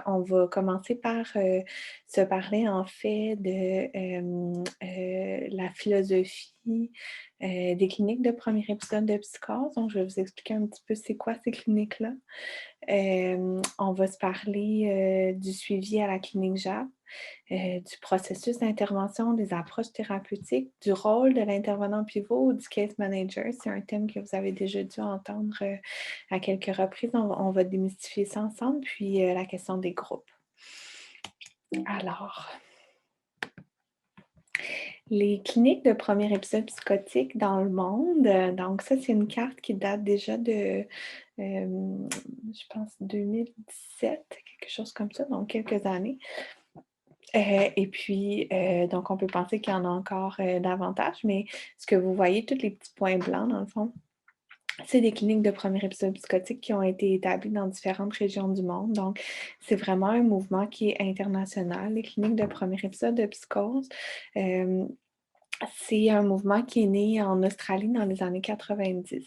on va commencer par se parler en fait de la philosophie des cliniques de premier épisode de psychose. Donc, je vais vous expliquer un petit peu c'est quoi ces cliniques-là. On va se parler du suivi à la clinique JAP, du processus d'intervention, des approches thérapeutiques, du rôle de l'intervenant pivot ou du case manager. C'est un thème que vous avez déjà dû entendre à quelques reprises. On va démystifier ça ensemble, puis la question des groupes. Alors, les cliniques de premier épisode psychotique dans le monde, donc ça, c'est une carte qui date déjà de, je pense, 2017, quelque chose comme ça, donc quelques années. Et puis, donc on peut penser qu'il y en a encore davantage, mais ce que vous voyez, tous les petits points blancs, dans le fond, c'est des cliniques de premier épisode psychotique qui ont été établies dans différentes régions du monde. Donc, c'est vraiment un mouvement qui est international. Les cliniques de premier épisode de psychose, c'est un mouvement qui est né en Australie dans les années 90.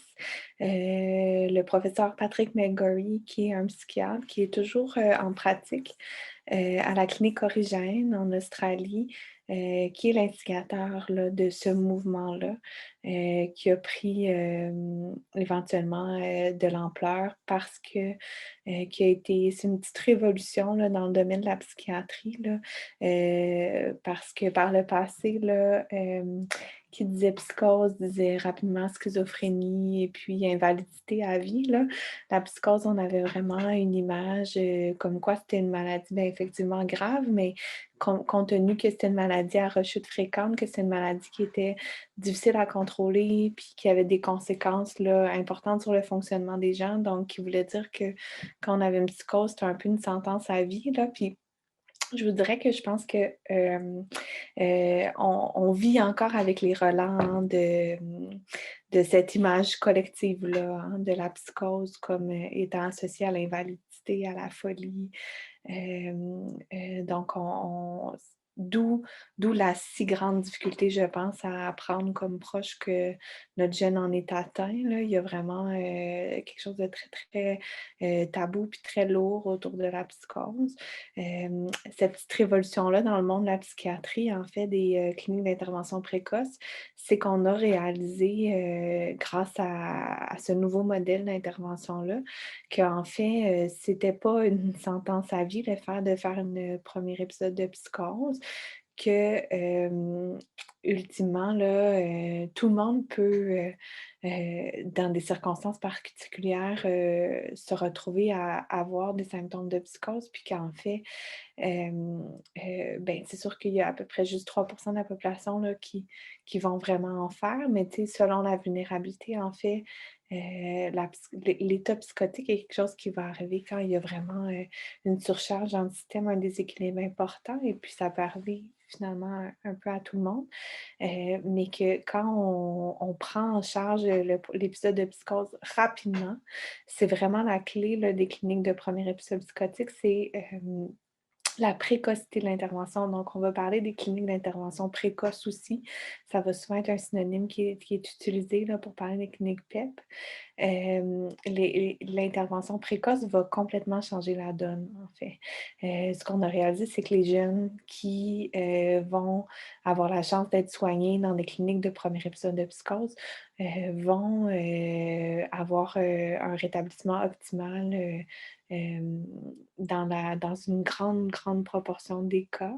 Le professeur Patrick McGorry, qui est un psychiatre, qui est toujours en pratique à la clinique Origène en Australie, qui est l'instigateur là, de ce mouvement-là, qui a pris éventuellement de l'ampleur parce que c'est une petite révolution là, dans le domaine de la psychiatrie, là, parce que par le passé, là, qui disait psychose disait rapidement schizophrénie et puis invalidité à vie, là. La psychose, on avait vraiment une image comme quoi c'était une maladie effectivement grave, mais compte tenu que c'était une maladie à rechute fréquente, que c'est une maladie qui était difficile à contrôler, puis qui avait des conséquences là, importantes sur le fonctionnement des gens, donc qui voulait dire que quand on avait une psychose, c'était un peu une sentence à vie, là, puis je vous dirais que je pense que on vit encore avec les relents hein, de cette image collective-là, hein, de la psychose comme étant associée à l'invalidité, à la folie. Donc, d'où la si grande difficulté, je pense, à apprendre comme proche que notre jeune en est atteint. Là. Il y a vraiment quelque chose de très, très tabou puis très lourd autour de la psychose. Cette petite révolution-là dans le monde de la psychiatrie, en fait, des cliniques d'intervention précoce, c'est qu'on a réalisé, grâce à ce nouveau modèle d'intervention-là, qu'en fait, c'était pas une sentence à vie, le fait de faire un premier épisode de psychose, que, ultimement, là, tout le monde peut, dans des circonstances particulières, se retrouver à avoir des symptômes de psychose, puis qu'en fait, ben, c'est sûr qu'il y a à peu près juste 3 de la population là, qui vont vraiment en faire, mais tu sais, selon la vulnérabilité, en fait, l'état psychotique est quelque chose qui va arriver quand il y a vraiment une surcharge dans le système, un déséquilibre important, et puis ça peut arriver finalement un peu à tout le monde, mais que quand on prend en charge l'épisode de psychose rapidement, c'est vraiment la clé là, des cliniques de premier épisode psychotique, c'est la précocité de l'intervention. Donc, on va parler des cliniques d'intervention précoce aussi. Ça va souvent être un synonyme qui est utilisé là, pour parler des cliniques PEP. L'intervention précoce va complètement changer la donne, en fait. Ce qu'on a réalisé, c'est que les jeunes qui vont avoir la chance d'être soignés dans des cliniques de premier épisode de psychose vont avoir un rétablissement optimal dans une grande, grande proportion des cas.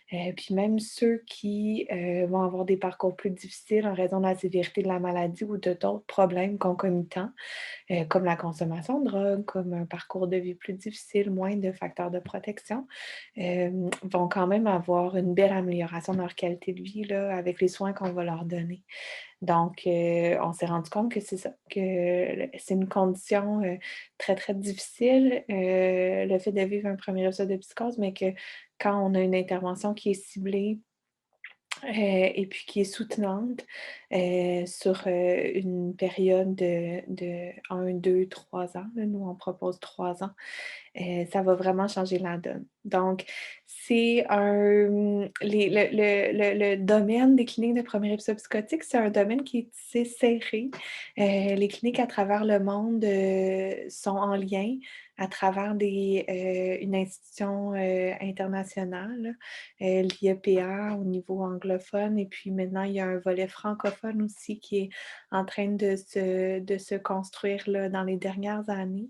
Puis même ceux qui vont avoir des parcours plus difficiles en raison de la sévérité de la maladie ou de d'autres problèmes concomitants, comme la consommation de drogue, comme un parcours de vie plus difficile, moins de facteurs de protection, vont quand même avoir une belle amélioration de leur qualité de vie là, avec les soins qu'on va leur donner. Donc, on s'est rendu compte que c'est ça, que c'est une condition très, très difficile, le fait de vivre un premier épisode de psychose, mais que quand on a une intervention qui est ciblée, et puis qui est soutenante, sur, une période de 1, 2, 3 ans, là. Nous, on propose 3 ans. Ça va vraiment changer la donne. Donc, c'est le domaine des cliniques de premier épisode psychotique, c'est un domaine qui est assez serré. Les cliniques à travers le monde, sont en lien à travers une institution, internationale, l'IEPA au niveau anglophone et puis maintenant il y a un volet francophone aussi qui est en train de se construire là dans les dernières années.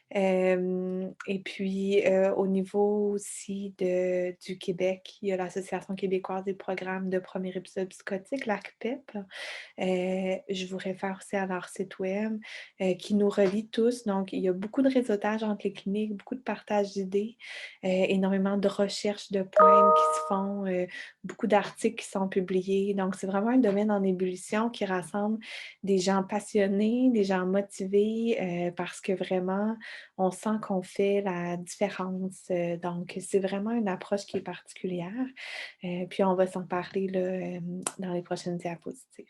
Et puis, au niveau aussi du Québec, il y a l'Association québécoise des programmes de premier épisode psychotique, l'ACPEP. Je vous réfère aussi à leur site web, qui nous relie tous. Donc, il y a beaucoup de réseautage entre les cliniques, beaucoup de partage d'idées, énormément de recherches de points qui se font, beaucoup d'articles qui sont publiés. Donc, c'est vraiment un domaine en ébullition qui rassemble des gens passionnés, des gens motivés, parce que vraiment, on sent qu'on fait la différence. Donc, c'est vraiment une approche qui est particulière. Puis on va s'en parler là, dans les prochaines diapositives.